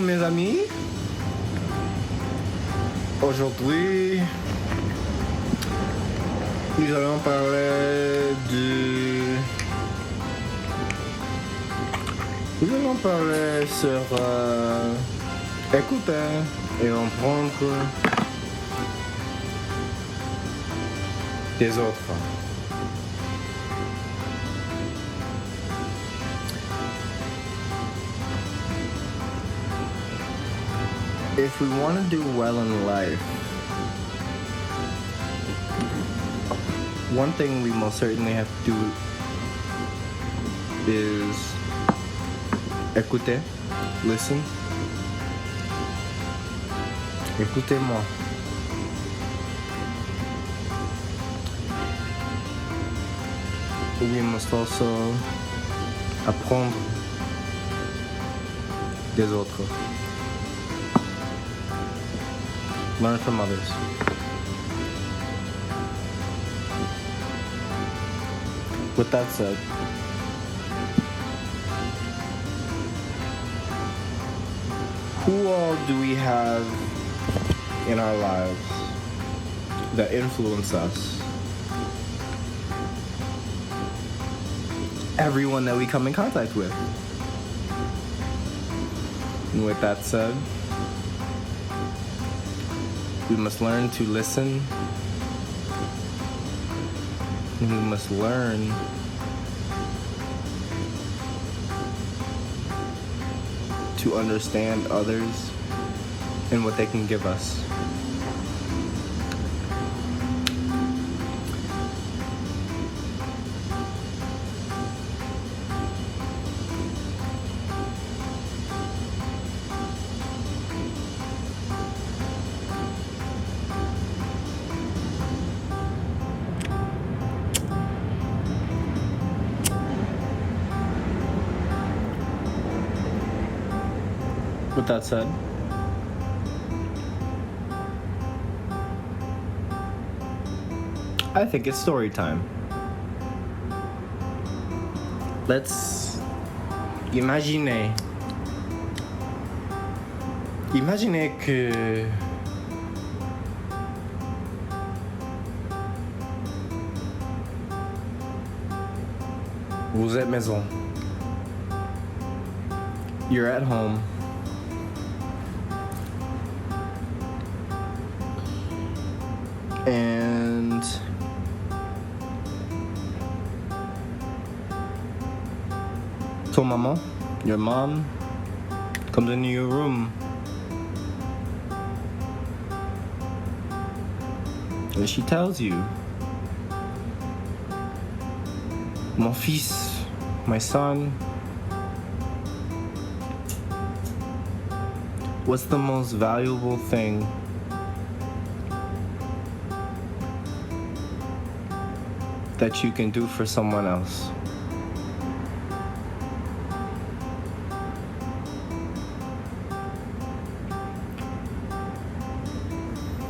mes amis. Aujourd'hui, nous allons parler sur Ecouter et Apprendre des autres. If we want to do well in life, one thing we most certainly have to do is écouter, listen. Écoutez-moi. We must also apprendre des autres. Learn from others. With that said, who all do we have in our lives that influence us? Everyone that we come in contact with. And with that said, we must learn to listen, and we must learn to understand others and what they can give us. With that said, I think it's story time. Let's imaginer que vous êtes maison. You're at home. And ton maman, your mom, comes into your room and she tells you, mon fils, my son, what's the most valuable thing that you can do for someone else?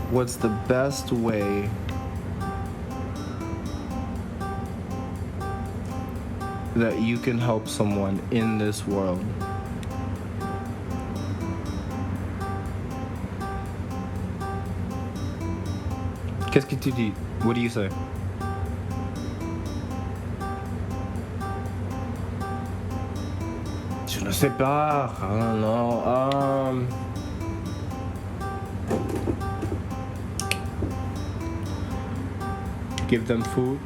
What's the best way that you can help someone in this world? Qu'est-ce que tu dis? What do you say? Je ne sais pas. I don't know. Give them food.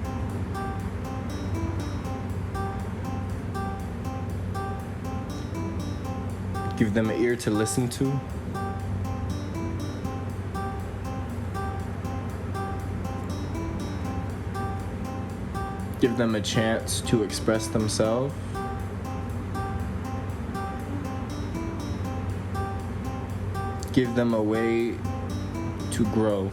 Give them an ear to listen to. Give them a chance to express themselves. Give them a way to grow.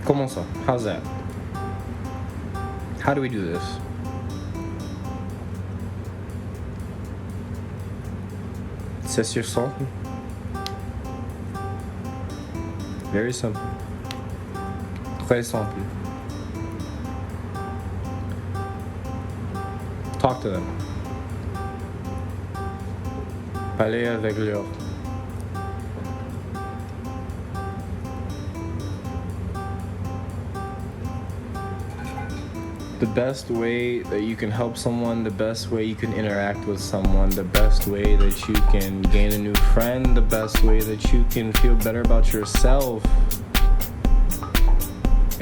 Comment ça? How's that? How do we do this? C'est sur son. Very simple. Pourquoi ils sont plus? Talk to them. Parlez avec leur. The best way that you can help someone, the best way you can interact with someone, the best way that you can gain a new friend, the best way that you can feel better about yourself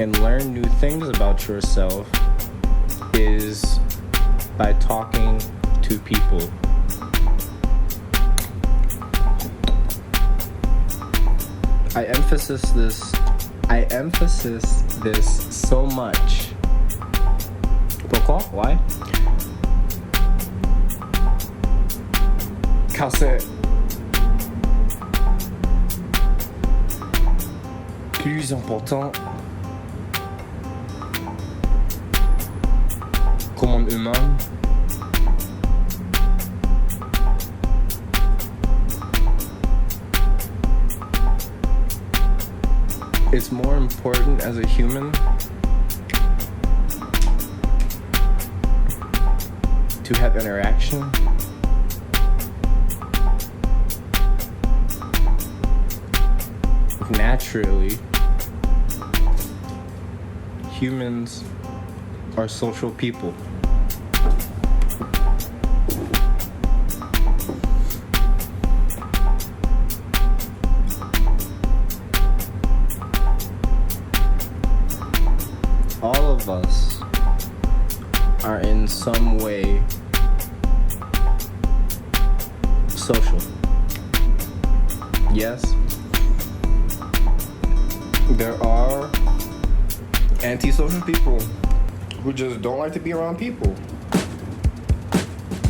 and learn new things about yourself is by talking to people. I emphasize this so much. Pourquoi? Why? Car c'est plus important comme un humain it's more important as a human to have interaction naturally. Humans are social people. All of us are in some way social. Yes, there are antisocial people who just don't like to be around people.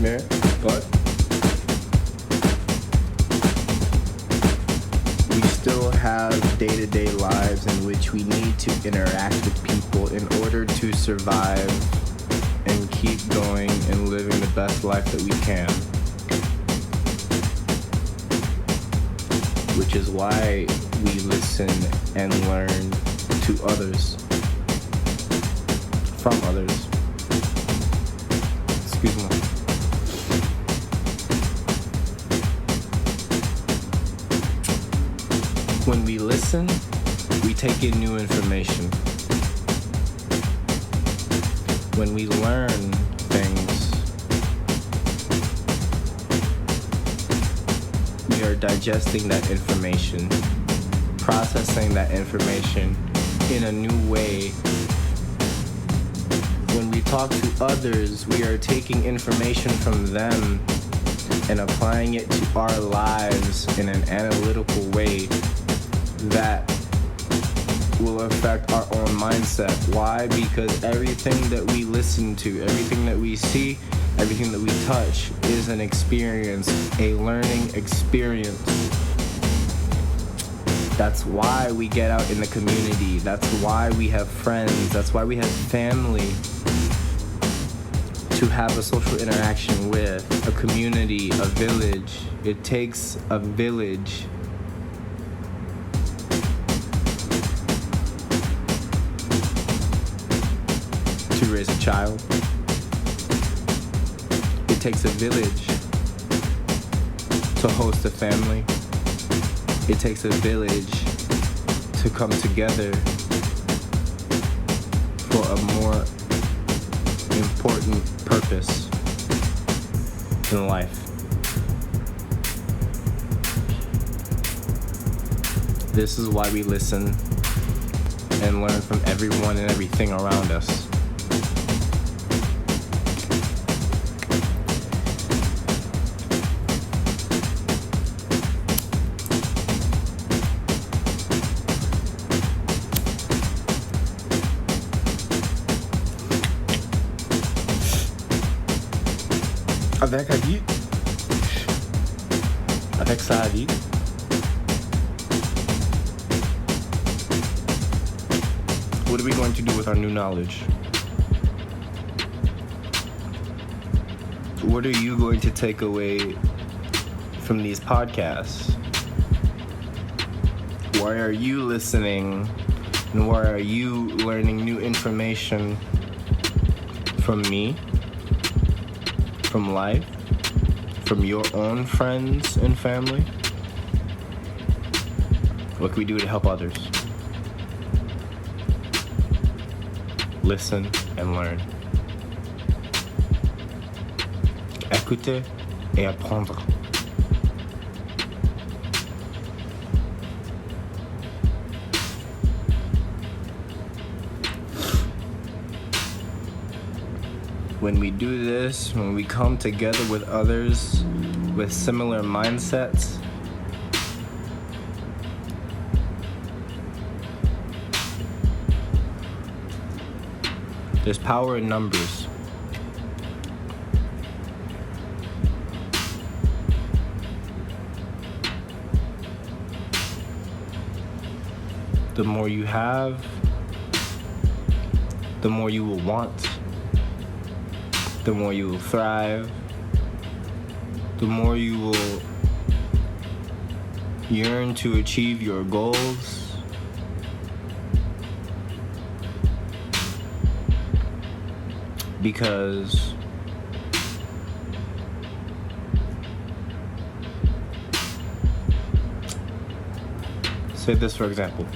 Yeah, but we still have day-to-day lives in which we need to interact with people in order to survive and keep going and living the best life that we can. Which is why we listen and learn to others, from others. Excuse me. When we listen, we take in new information. When we learn things, we are digesting that information, processing that information in a new way. When we talk to others, we are taking information from them and applying it to our lives in an analytical way that will affect our own mindset. Why? Because everything that we listen to, everything that we see, everything that we touch is an experience, a learning experience. That's why we get out in the community. That's why we have friends. That's why we have family. To have a social interaction with, a community, a village. It takes a village to raise a child. It takes a village to host a family. It takes a village to come together for a more important purpose in life. This is why we listen and learn from everyone and everything around us. Avec la vie, avec sa vie, what are we going to do with our new knowledge? What are you going to take away from these podcasts? Why are you listening And where are you learning new information from me, from life, from your own friends and family? What can we do to help others? Listen and learn. Écouter et apprendre. When we do this, when we come together with others with similar mindsets, there's power in numbers. The more you have, the more you will want. The more you will thrive, the more you will yearn to achieve your goals. Because say this for example.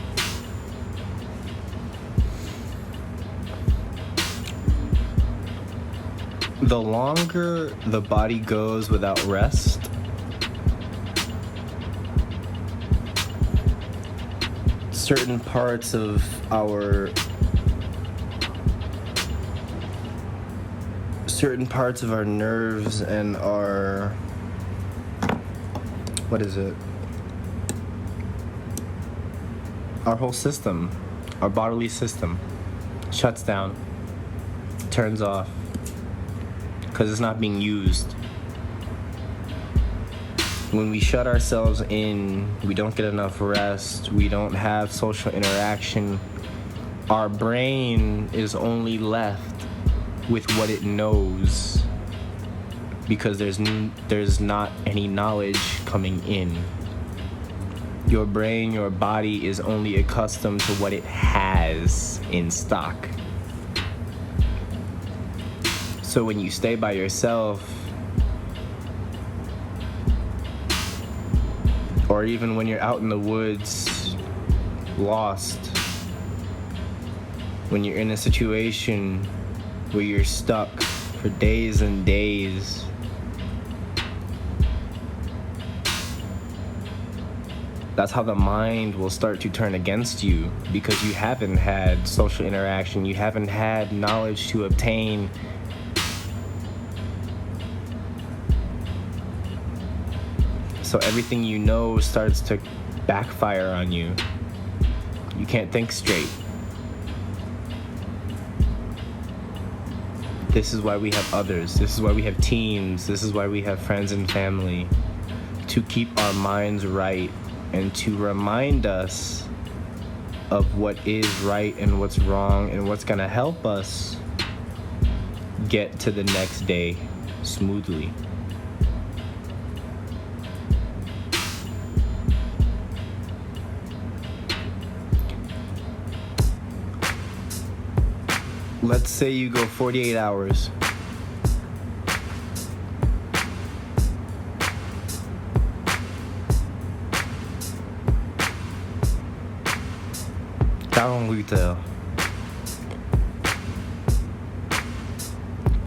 The longer the body goes without rest, certain parts of our nerves and our whole system, our bodily system shuts down, turns off, because it's not being used. When we shut ourselves in, we don't get enough rest, we don't have social interaction, our brain is only left with what it knows, because there's not any knowledge coming in. Your brain, your body is only accustomed to what it has in stock. So when you stay by yourself, or even when you're out in the woods, lost, when you're in a situation where you're stuck for days and days, that's how the mind will start to turn against you, because you haven't had social interaction, you haven't had knowledge to obtain. So everything you know starts to backfire on you. You can't think straight. This is why we have others. This is why we have teams. This is why we have friends and family. To keep our minds right and to remind us of what is right and what's wrong and what's gonna help us get to the next day smoothly. Let's say you go 48 hours. Heures.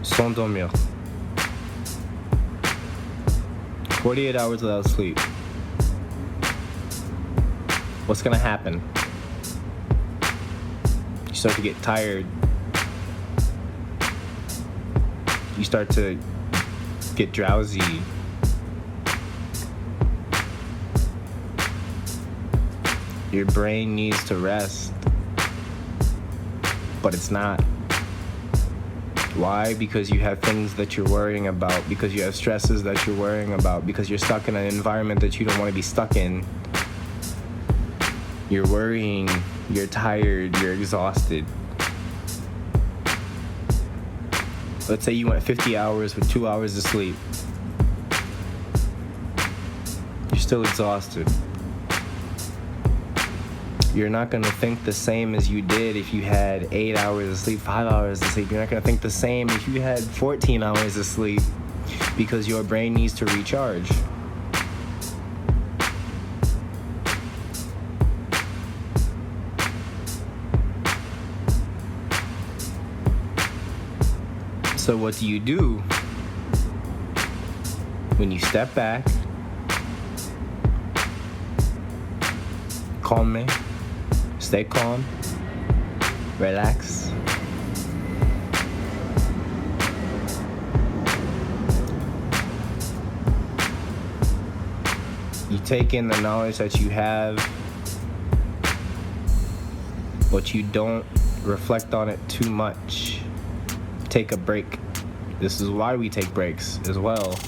Sans dormir. 48 hours without sleep. What's gonna happen? You start to get tired. You start to get drowsy. Your brain needs to rest, but it's not. Why? Because you have things that you're worrying about, because you have stresses that you're worrying about, because you're stuck in an environment that you don't want to be stuck in. You're worrying, you're tired, you're exhausted. Let's say you went 50 hours with 2 hours of sleep. You're still exhausted. You're not going to think the same as you did if you had 8 hours of sleep, 5 hours of sleep. You're not going to think the same if you had 14 hours of sleep, because your brain needs to recharge. So what do? When you step back, stay calm, relax, you take in the knowledge that you have, but you don't reflect on it too much. Take a break. This is why we take breaks as well.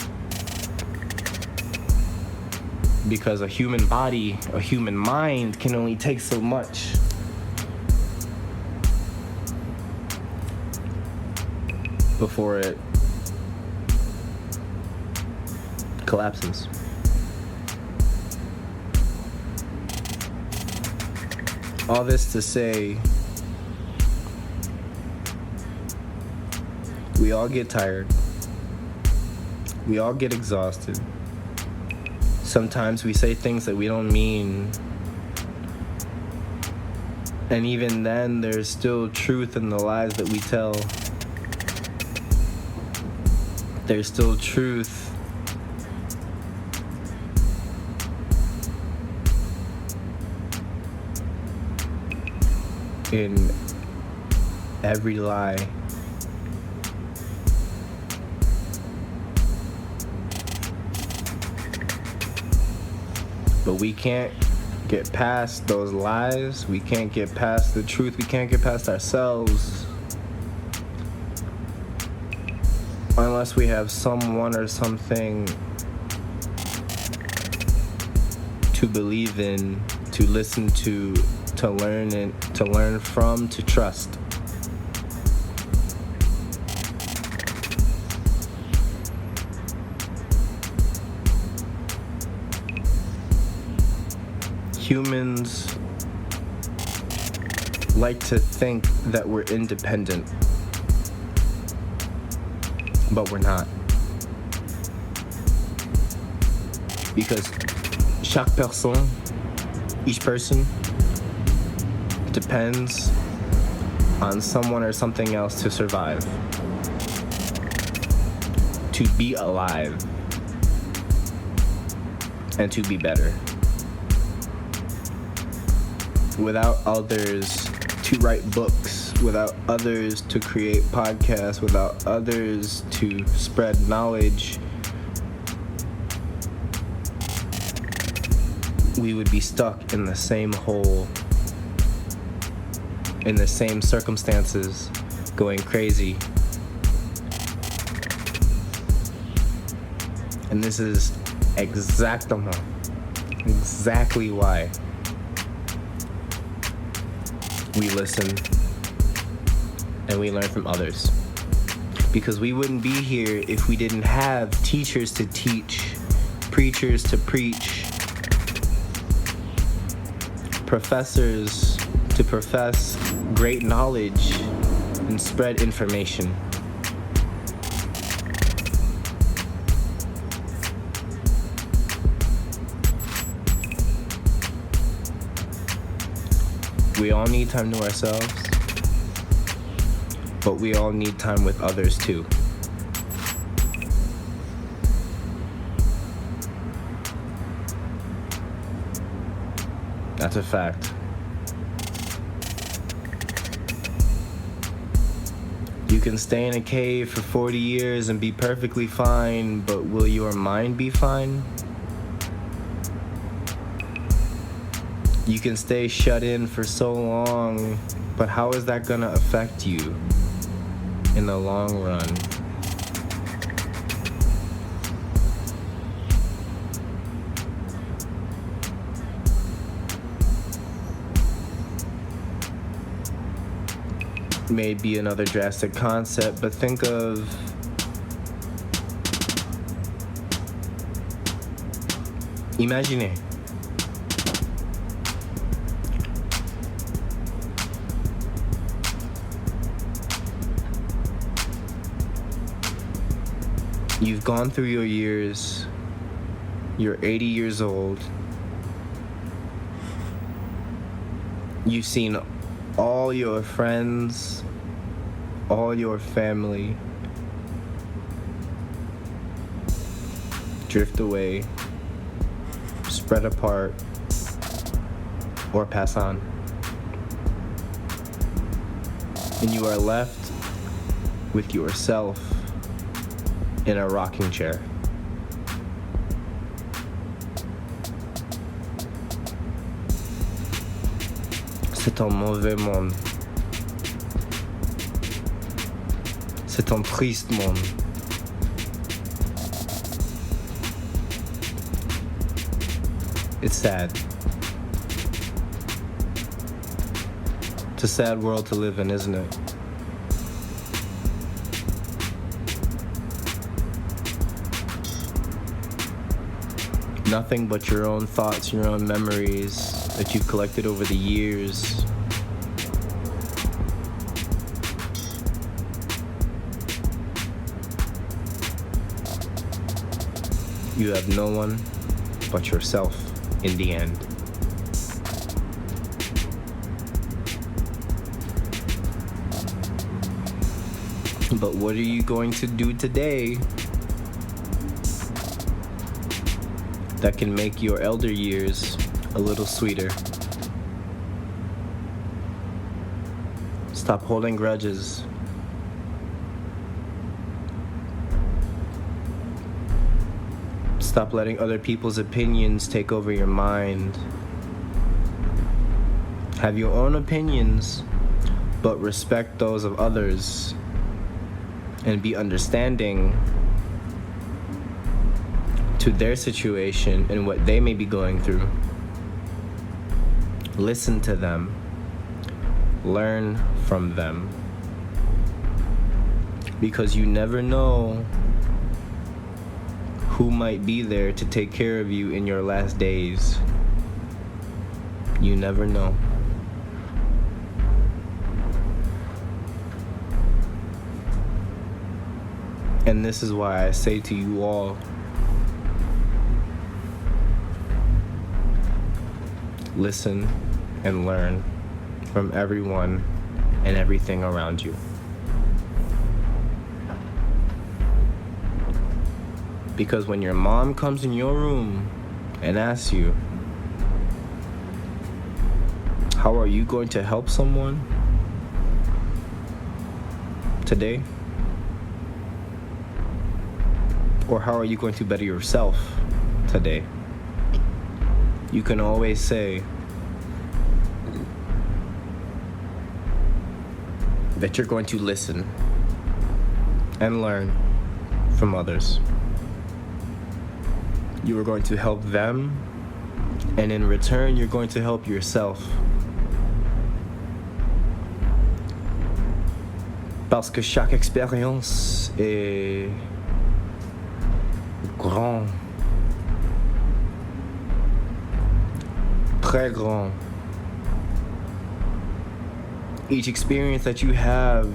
Because a human body, a human mind can only take so much. Before it collapses. All this to say, we all get tired. We all get exhausted. Sometimes we say things that we don't mean. And even then, there's still truth in the lies that we tell. There's still truth in every lie. But we can't get past those lies. We can't get past the truth. We can't get past ourselves unless we have someone or something to believe in, to listen to learn from, to trust. Humans like to think that we're independent, but we're not. Because each person depends on someone or something else to survive, to be alive, and to be better. Without others to write books, without others to create podcasts, without others to spread knowledge, we would be stuck in the same hole, in the same circumstances, going crazy. And this is exactly why we listen and we learn from others. Because we wouldn't be here if we didn't have teachers to teach, preachers to preach, professors to profess great knowledge and spread information. We all need time to ourselves, but we all need time with others too. That's a fact. You can stay in a cave for 40 years and be perfectly fine, but will your mind be fine? You can stay shut in for so long, but how is that gonna affect you in the long run? May be another drastic concept, but think of You've gone through your years. You're 80 years old. You've seen all your friends, all your family drift away, spread apart, or pass on. And you are left with yourself in a rocking chair. C'est un mauvais monde. C'est un triste monde. It's sad. It's a sad world to live in, isn't it? Nothing but your own thoughts, your own memories that you've collected over the years. You have no one but yourself in the end. But what are you going to do today that can make your elder years a little sweeter? Stop holding grudges. Stop letting other people's opinions take over your mind. Have your own opinions, but respect those of others. And be understanding to their situation and what they may be going through. Listen to them. Learn from them. Because you never know who might be there to take care of you in your last days. You never know. And this is why I say to you all, listen and learn from everyone and everything around you. Because when your mom comes in your room and asks you, how are you going to help someone today? Or how are you going to better yourself today? You can always say that you're going to listen and learn from others. You are going to help them, and in return, you're going to help yourself. Parce que chaque expérience est grand, très grand. Each experience that you have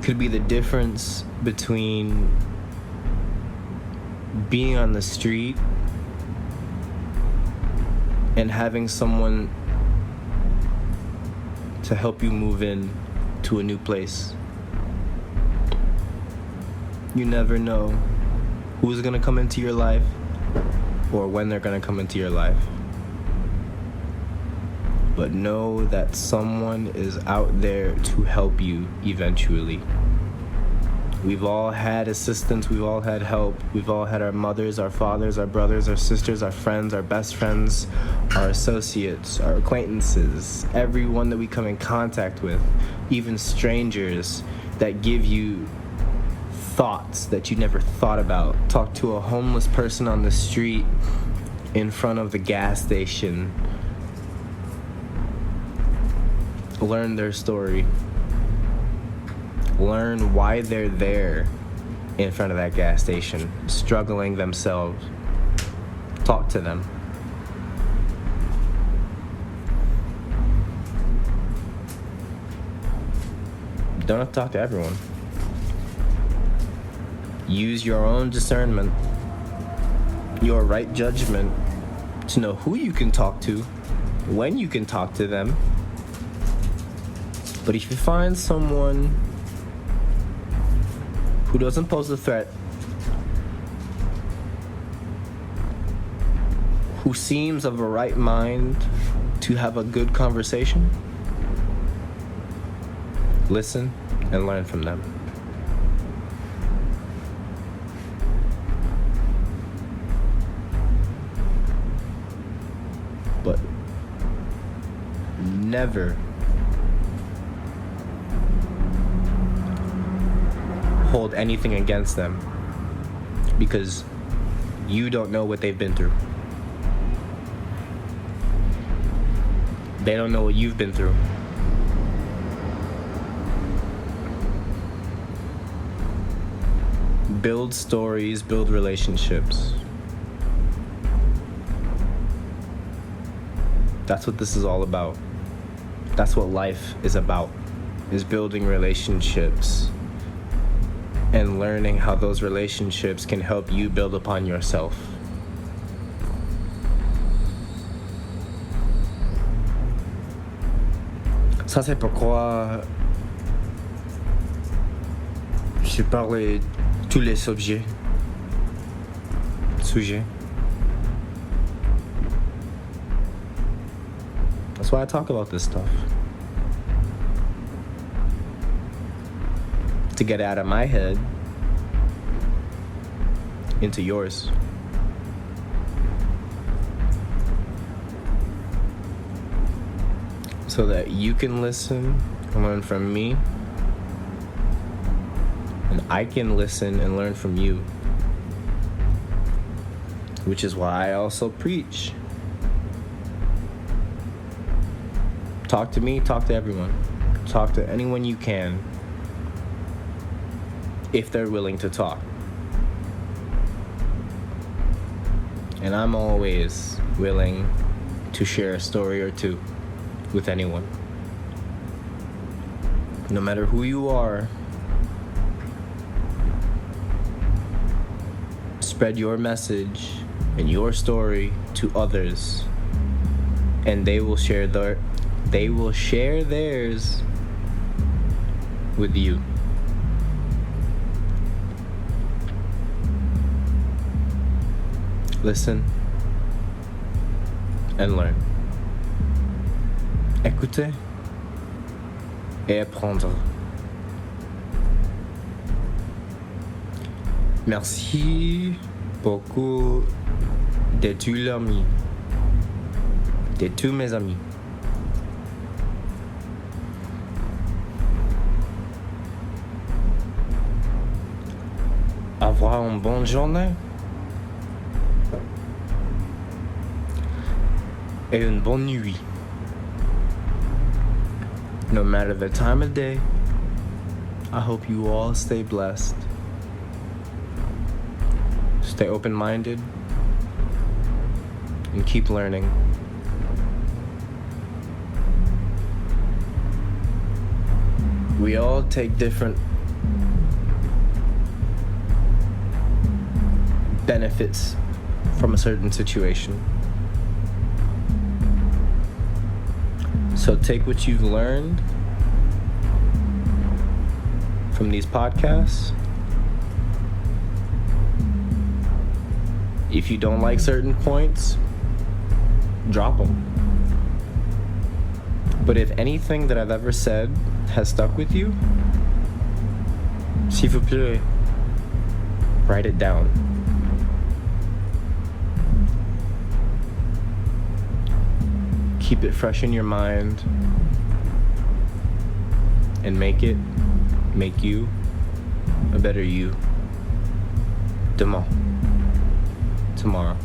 could be the difference between being on the street and having someone to help you move in to a new place. You never know who's gonna come into your life or when they're gonna come into your life. But know that someone is out there to help you eventually. We've all had assistance, we've all had help, we've all had our mothers, our fathers, our brothers, our sisters, our friends, our best friends, our associates, our acquaintances, everyone that we come in contact with, even strangers that give you thoughts that you never thought about. Talk to a homeless person on the street in front of the gas station. Learn their story. Learn why they're there in front of that gas station, struggling themselves. Talk to them. Don't have to talk to everyone. Use your own discernment, your right judgment to know who you can talk to, when you can talk to them. But if you find someone who doesn't pose a threat, who seems of a right mind to have a good conversation, listen and learn from them. But never hold anything against them, because you don't know what they've been through. They don't know what you've been through. Build stories, build relationships. That's what this is all about. That's what life is about, is building relationships and learning how those relationships can help you build upon yourself. Ça, c'est pourquoi je parle tous les sujets. That's why I talk about this stuff. To get out of my head into yours. So that you can listen and learn from me, and I can listen and learn from you. Which is why I also preach. Talk to me, talk to everyone. Talk to anyone you can, if they're willing to talk. And I'm always willing to share a story or two with anyone. No matter who you are, spread your message and your story to others, and they will share theirs with you. Listen and learn. Écouter et apprendre. Merci beaucoup de tous mes amis. Avoir une bonne journée et une bonne nuit. No matter the time of day, I hope you all stay blessed. Stay open-minded and keep learning. We all take different benefits from a certain situation. So take what you've learned from these podcasts. If you don't like certain points, drop them. But if anything that I've ever said has stuck with you, s'il vous plaît, write it down. Keep it fresh in your mind and make you a better you tomorrow.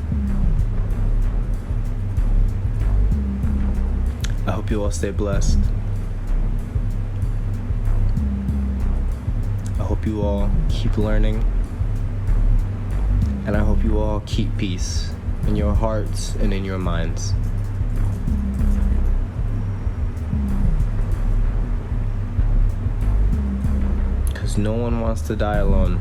I hope you all stay blessed. I hope you all keep learning, and I hope you all keep peace in your hearts and in your minds. because no one wants to die alone.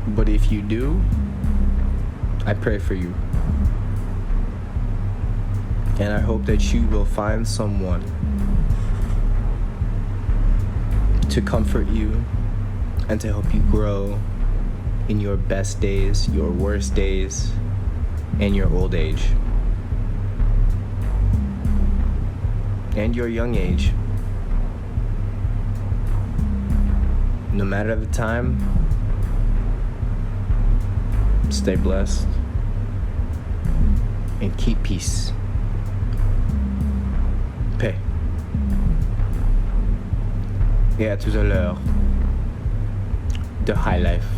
But if you do, I pray for you. And I hope that you will find someone to comfort you and to help you grow in your best days, your worst days, and your old age. And your young age. No matter the time, stay blessed and keep peace. Paix. Et à tout à l'heure de High Life.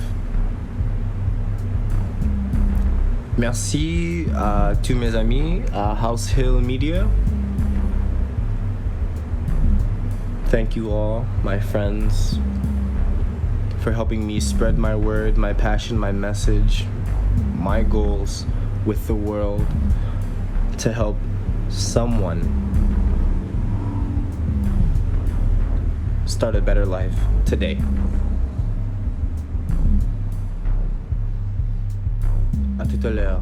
Merci à tous mes amis à House Hill Media. Thank you all, my friends, for helping me spread my word, my passion, my message, my goals with the world to help someone start a better life today. À tout à l'heure.